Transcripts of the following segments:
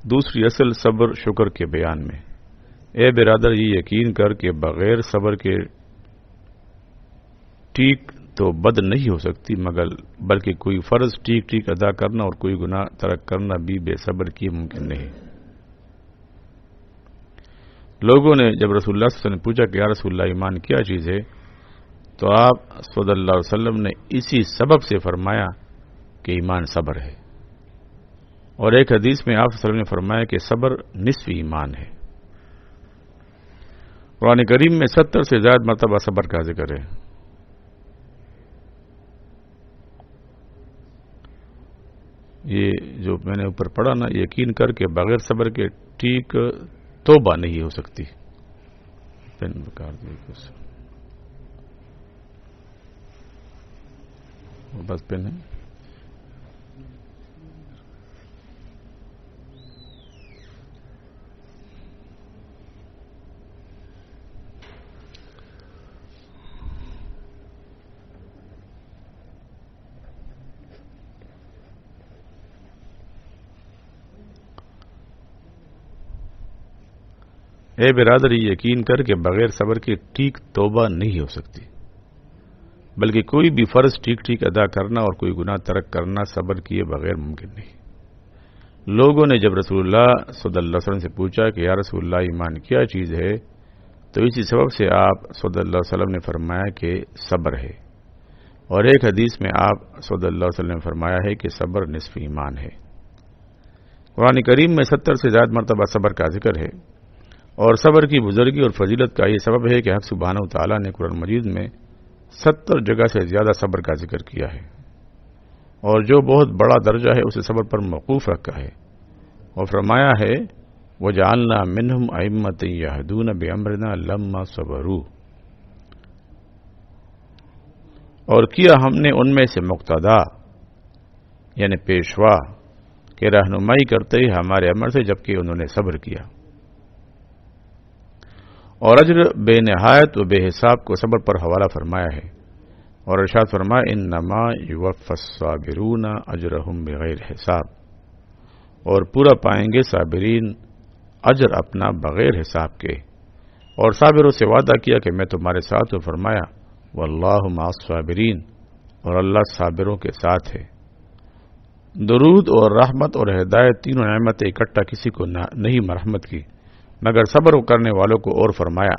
دوسری اصل صبر شکر کے بیان میں، اے برادر یہ یقین کر کہ بغیر صبر کے ٹھیک تو بد نہیں ہو سکتی، مگر بلکہ کوئی فرض ٹھیک ٹھیک ادا کرنا اور کوئی گناہ ترک کرنا بھی بے صبر کیے ممکن نہیں۔ لوگوں نے جب رسول اللہ صلی اللہ علیہ وسلم نے پوچھا کہ یا رسول اللہ ایمان کیا چیز ہے، تو آپ صلی اللہ علیہ وسلم نے اسی سبب سے فرمایا کہ ایمان صبر ہے، اور ایک حدیث میں آپ صلی اللہ علیہ وسلم نے فرمایا کہ صبر نصف ایمان ہے۔ قرآن کریم میں 70 سے زیادہ مرتبہ صبر کا ذکر ہے۔ یہ جو میں نے اوپر پڑھا نا، یقین کر کے بغیر صبر کے ٹھیک توبہ نہیں ہو سکتی۔ پین بکار دے بس پین ہے۔ اے برادر یہ یقین کر کے بغیر صبر کے ٹھیک توبہ نہیں ہو سکتی، بلکہ کوئی بھی فرض ٹھیک ٹھیک ادا کرنا اور کوئی گناہ ترک کرنا صبر کیے بغیر ممکن نہیں۔ لوگوں نے جب رسول اللہ صلی اللہ علیہ وسلم سے پوچھا کہ یا رسول اللہ ایمان کیا چیز ہے، تو اسی سبب سے آپ صلی اللہ علیہ وسلم نے فرمایا کہ صبر ہے، اور ایک حدیث میں آپ صلی اللہ علیہ وسلم نے فرمایا ہے کہ صبر نصف ایمان ہے۔ قرآن کریم میں 70 سے زیادہ مرتبہ صبر کا ذکر ہے، اور صبر کی بزرگی اور فضیلت کا یہ سبب ہے کہ حق سبحانہ وتعالیٰ نے قرآن مجید میں 70 جگہ سے زیادہ صبر کا ذکر کیا ہے، اور جو بہت بڑا درجہ ہے اسے صبر پر موقوف رکھا ہے، اور فرمایا ہے وَجَعَلْنَا مِنْهُمْ أَئِمَّةً يَهْدُونَ بِأَمْرِنَا لَمَّا صَبَرُوا، اور کیا ہم نے ان میں سے مقتدا یعنی پیشوا کہ رہنمائی کرتے ہی ہمارے امر سے جبکہ انہوں نے صبر کیا۔ اور اجر بے نہایت و بے حساب کو صبر پر حوالہ فرمایا ہے، اور ارشاد فرمایا انما یوفی الصابرون اجرہم بغیر حساب، اور پورا پائیں گے صابرین اجر اپنا بغیر حساب کے، اور صابروں سے وعدہ کیا کہ میں تمہارے ساتھ ہوں، فرمایا واللہ مع الصابرین، اور اللہ صابروں کے ساتھ ہے۔ درود اور رحمت اور ہدایت تینوں نعمتیں اکٹھا کسی کو نہیں مرحمت کی مگر صبر کرنے والوں کو، اور فرمایا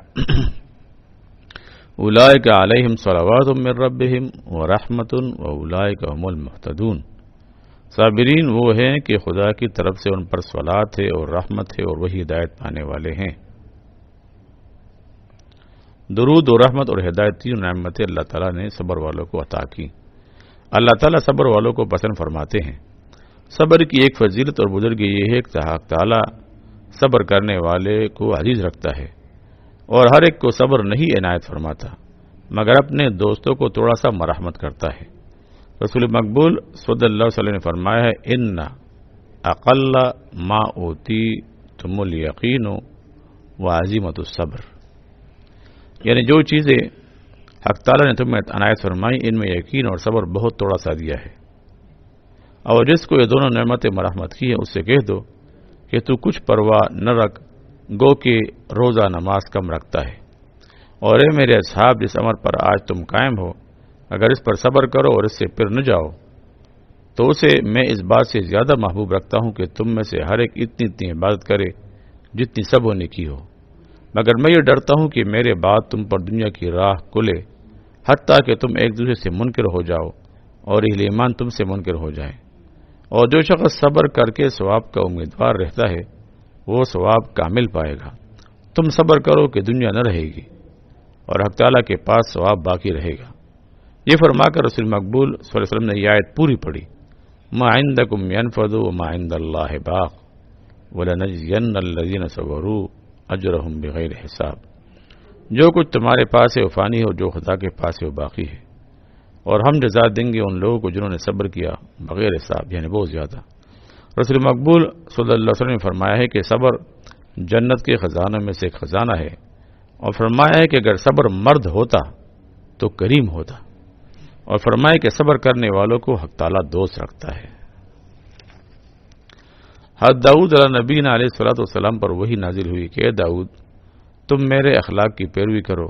اولئک علیہم صلوات من ربہم ورحمۃ واولئک هم المہتدون، صابرین وہ ہیں کہ خدا کی طرف سے ان پر صلوات ہے اور رحمت ہے، اور وہی ہدایت پانے والے ہیں۔ درود اور رحمت اور ہدایت تینوں نعمتیں اللہ تعالیٰ نے صبر والوں کو عطا کی۔ اللہ تعالیٰ صبر والوں کو پسند فرماتے ہیں۔ صبر کی ایک فضیلت اور بزرگی یہ ہے کہ حق تعالیٰ صبر کرنے والے کو عزیز رکھتا ہے، اور ہر ایک کو صبر نہیں عنایت فرماتا مگر اپنے دوستوں کو تھوڑا سا مرحمت کرتا ہے۔ رسول مقبول صلی اللہ علیہ وسلم نے فرمایا ہے ان اقل ما اوتیتم الیقین وعزیمۃ الصبر، یعنی جو چیزیں حق تعالیٰ نے تمہیں عنایت فرمائی ان میں یقین اور صبر بہت تھوڑا سا دیا ہے، اور جس کو یہ دونوں نعمتیں مرحمت کی ہیں اس سے کہہ دو کہ تو کچھ پرواہ نہ رکھ، گو کہ روزہ نماز کم رکھتا ہے، اور اے میرے اصحاب جس امر پر آج تم قائم ہو اگر اس پر صبر کرو اور اس سے پھر نہ جاؤ تو اسے میں اس بات سے زیادہ محبوب رکھتا ہوں کہ تم میں سے ہر ایک اتنی عبادت کرے جتنی سبوں نے کی ہو، مگر میں یہ ڈرتا ہوں کہ میرے بعد تم پر دنیا کی راہ کھلے حتیٰ کہ تم ایک دوسرے سے منکر ہو جاؤ اور اہل ایمان تم سے منکر ہو جائیں، اور جو شخص صبر کر کے ثواب کا امیدوار رہتا ہے وہ ثواب کامل پائے گا۔ تم صبر کرو کہ دنیا نہ رہے گی اور حق تعالیٰ کے پاس ثواب باقی رہے گا۔ یہ فرما کر رسول مقبول صلی اللہ علیہ وسلم نے یہ آیت پوری پڑھی ما عندکم ینفد وما عند اللہ باق ولنجزین الذین صبروا اجرہم بغیر حساب، جو کچھ تمہارے پاس ہے وہ فانی ہو، جو خدا کے پاس ہے وہ باقی ہے، اور ہم جزا دیں گے ان لوگوں کو جنہوں نے صبر کیا بغیر حساب، یعنی بہت زیادہ۔ رسول مقبول صلی اللہ علیہ وسلم نے فرمایا ہے کہ صبر جنت کے خزانوں میں سے ایک خزانہ ہے، اور فرمایا ہے کہ اگر صبر مرد ہوتا تو کریم ہوتا، اور فرمایا کہ صبر کرنے والوں کو حق تعالیٰ دوست رکھتا ہے۔ حضرت داؤد علیہ نبینا علیہ الصلوۃ والسلام پر وہی نازل ہوئی کہ اے داؤد تم میرے اخلاق کی پیروی کرو،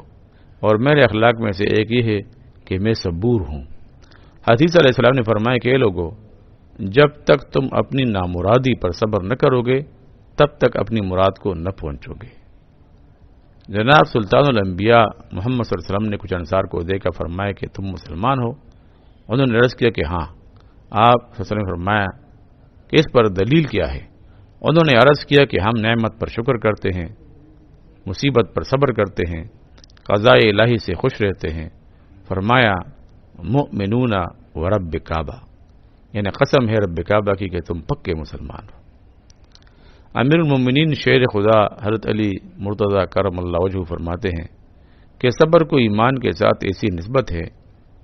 اور میرے اخلاق میں سے ایک یہ ہے کہ میں صبور ہوں۔ حدیث علیہ السلام نے فرمایا کہ اے لوگو، جب تک تم اپنی نامرادی پر صبر نہ کرو گے تب تک اپنی مراد کو نہ پہنچو گے۔ جناب سلطان الانبیاء محمد صلی اللہ علیہ وسلم نے کچھ انصار کو دیکھا، فرمایا کہ تم مسلمان ہو؟ انہوں نے عرض کیا کہ ہاں۔ آپ صلی اللہ علیہ وسلم نے فرمایا کہ اس پر دلیل کیا ہے؟ انہوں نے عرض کیا کہ ہم نعمت پر شکر کرتے ہیں، مصیبت پر صبر کرتے ہیں، قضاء الہی سے خوش رہتے ہیں۔ فرمایا مؤمنون و رب کعبہ، یعنی قسم ہے رب کعبہ کی کہ تم پکے مسلمان ہو۔ امیر المومنین شیر خدا حضرت علی مرتضی کرم اللہ وجہہ فرماتے ہیں کہ صبر کو ایمان کے ساتھ ایسی نسبت ہے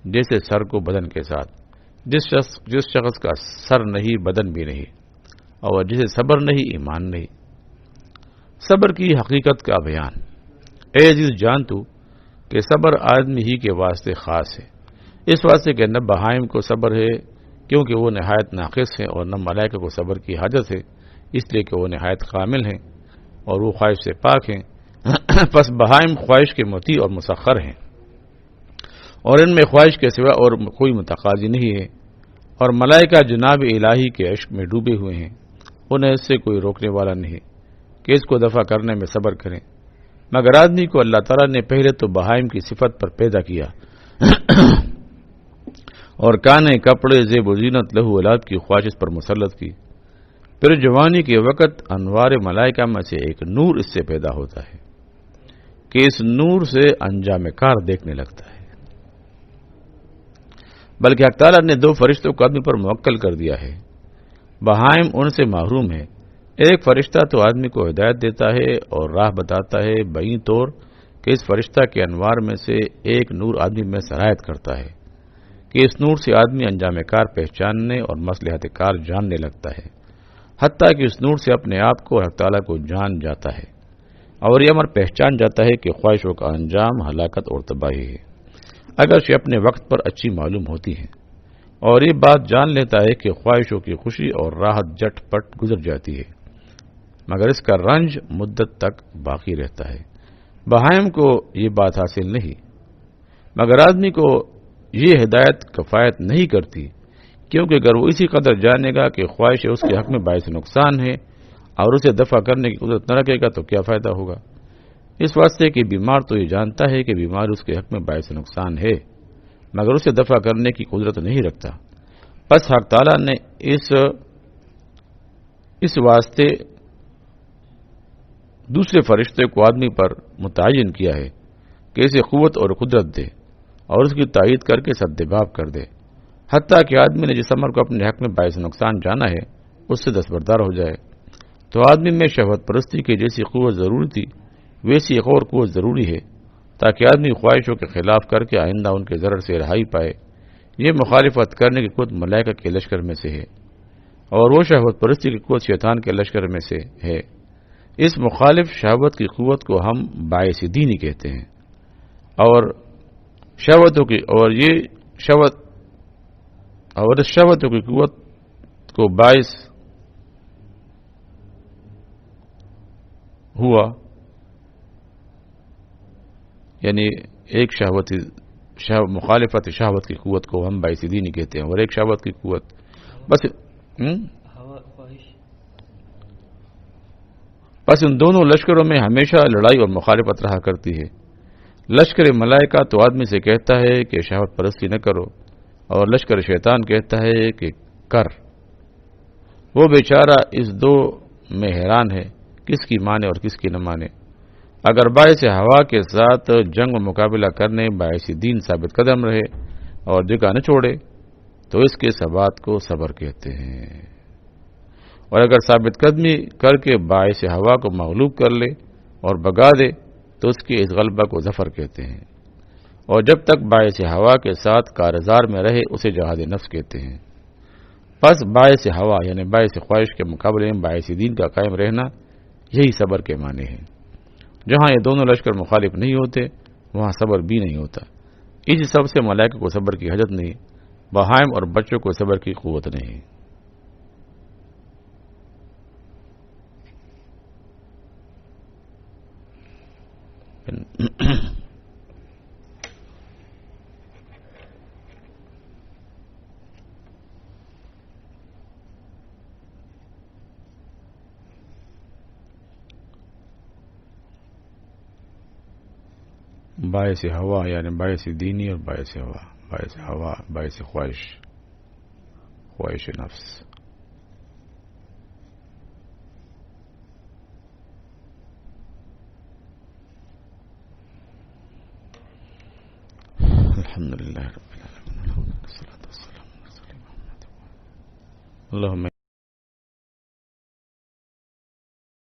جیسے سر کو بدن کے ساتھ۔ جس شخص کا سر نہیں بدن بھی نہیں، اور جسے صبر نہیں ایمان نہیں۔ صبر کی حقیقت کا بیان۔ اے عزیز جان تو کہ صبر آدمی ہی کے واسطے خاص ہے، اس واسطے کہ نہ بہائم کو صبر ہے کیونکہ وہ نہایت ناقص ہیں، اور نہ ملائکہ کو صبر کی حاجت ہے اس لیے کہ وہ نہایت کامل ہیں اور وہ خواہش سے پاک ہیں۔ پس بہائم خواہش کے مطیع اور مسخر ہیں، اور ان میں خواہش کے سوا اور کوئی متقاضی نہیں ہے، اور ملائکہ جناب الہی کے عشق میں ڈوبے ہوئے ہیں، انہیں اس سے کوئی روکنے والا نہیں کہ اس کو دفع کرنے میں صبر کریں۔ مگر آدمی کو اللہ تعالیٰ نے پہلے تو بہائم کی صفت پر پیدا کیا اور کانے کپڑے زیب و زینت لہو اولاد کی خواہش پر مسلط کی، پھر جوانی کے وقت انوار ملائکہ میں سے ایک نور اس سے پیدا ہوتا ہے کہ اس نور سے انجام کار دیکھنے لگتا ہے۔ بلکہ حق تعالیٰ نے دو فرشتوں کو آدمی پر موکل کر دیا ہے، بہائم ان سے محروم ہے۔ ایک فرشتہ تو آدمی کو ہدایت دیتا ہے اور راہ بتاتا ہے بئی طور کہ اس فرشتہ کے انوار میں سے ایک نور آدمی میں سرایت کرتا ہے کہ اس نور سے آدمی انجام کار پہچاننے اور مصلحت کار جاننے لگتا ہے، حتیٰ کہ اس نور سے اپنے آپ کو اور حق تعالیٰ کو جان جاتا ہے، اور یہ امر پہچان جاتا ہے کہ خواہشوں کا انجام ہلاکت اور تباہی ہے، اگرچہ اپنے وقت پر اچھی معلوم ہوتی ہیں، اور یہ بات جان لیتا ہے کہ خواہشوں کی خوشی اور راحت جٹ پٹ گزر جاتی ہے، مگر اس کا رنج مدت تک باقی رہتا ہے۔ بہائم کو یہ بات حاصل نہیں، مگر آدمی کو یہ ہدایت کفایت نہیں کرتی، کیونکہ اگر وہ اسی قدر جانے گا کہ خواہش اس کے حق میں باعث نقصان ہے اور اسے دفع کرنے کی قدرت نہ رکھے گا تو کیا فائدہ ہوگا؟ اس واسطے کہ بیمار تو یہ جانتا ہے کہ بیمار اس کے حق میں باعث نقصان ہے، مگر اسے دفع کرنے کی قدرت نہیں رکھتا۔ پس حق تعالیٰ نے اس واسطے دوسرے فرشتے کو آدمی پر متعین کیا ہے کہ اسے قوت اور قدرت دے اور اس کی تائید کر کے سدباب کر دے، حتیٰ کہ آدمی نے جس امر کو اپنے حق میں باعث نقصان جانا ہے اس سے دستبردار ہو جائے۔ تو آدمی میں شہوت پرستی کی جیسی قوت ضروری تھی ویسی ایک اور قوت ضروری ہے، تاکہ آدمی خواہشوں کے خلاف کر کے آئندہ ان کے ضرر سے رہائی پائے۔ یہ مخالفت کرنے کی قوت ملائکہ کے لشکر میں سے ہے، اور وہ شہوت پرستی کی قوت شیطان کے لشکر میں سے ہے۔ اس مخالف شہوت کی قوت کو ہم باعث دینی کہتے ہیں، اور شہوتوں کی قوت کو باعث ہوا، یعنی ایک مخالفت شہوت کی قوت کو ہم باعث دینی کہتے ہیں، اور ایک شہوت کی قوت بس ان دونوں لشکروں میں ہمیشہ لڑائی اور مخالفت رہا کرتی ہے۔ لشکر ملائکہ تو آدمی سے کہتا ہے کہ شہوت پرستی نہ کرو، اور لشکر شیطان کہتا ہے کہ کر۔ وہ بیچارہ اس دو میں حیران ہے، کس کی مانے اور کس کی نہ مانے۔ اگر باعث ہوا کے ساتھ جنگ و مقابلہ کرنے باعث دین ثابت قدم رہے اور جگہ نہ چھوڑے تو اس کے ثبات کو صبر کہتے ہیں، اور اگر ثابت قدمی کر کے باعث ہوا کو مغلوب کر لے اور بگا دے تو اس کے اس غلبہ کو ظفر کہتے ہیں، اور جب تک باعث ہوا کے ساتھ کارزار میں رہے اسے جہاد نفس کہتے ہیں۔ پس باعث ہوا یعنی باعث خواہش کے مقابلے میں باعث دین کا قائم رہنا یہی صبر کے معنی ہے۔ جہاں یہ دونوں لشکر مخالف نہیں ہوتے وہاں صبر بھی نہیں ہوتا۔ اسی سب سے ملائکہ کو صبر کی حاجت نہیں، بہائم اور بچوں کو صبر کی قوت نہیں۔ باعث ہوا یعنی باعث دینی اور باعث ہوا، باعث ہوا باعث خواہش، خواہش نفس. الحمد للہ رب العالمین، اللہم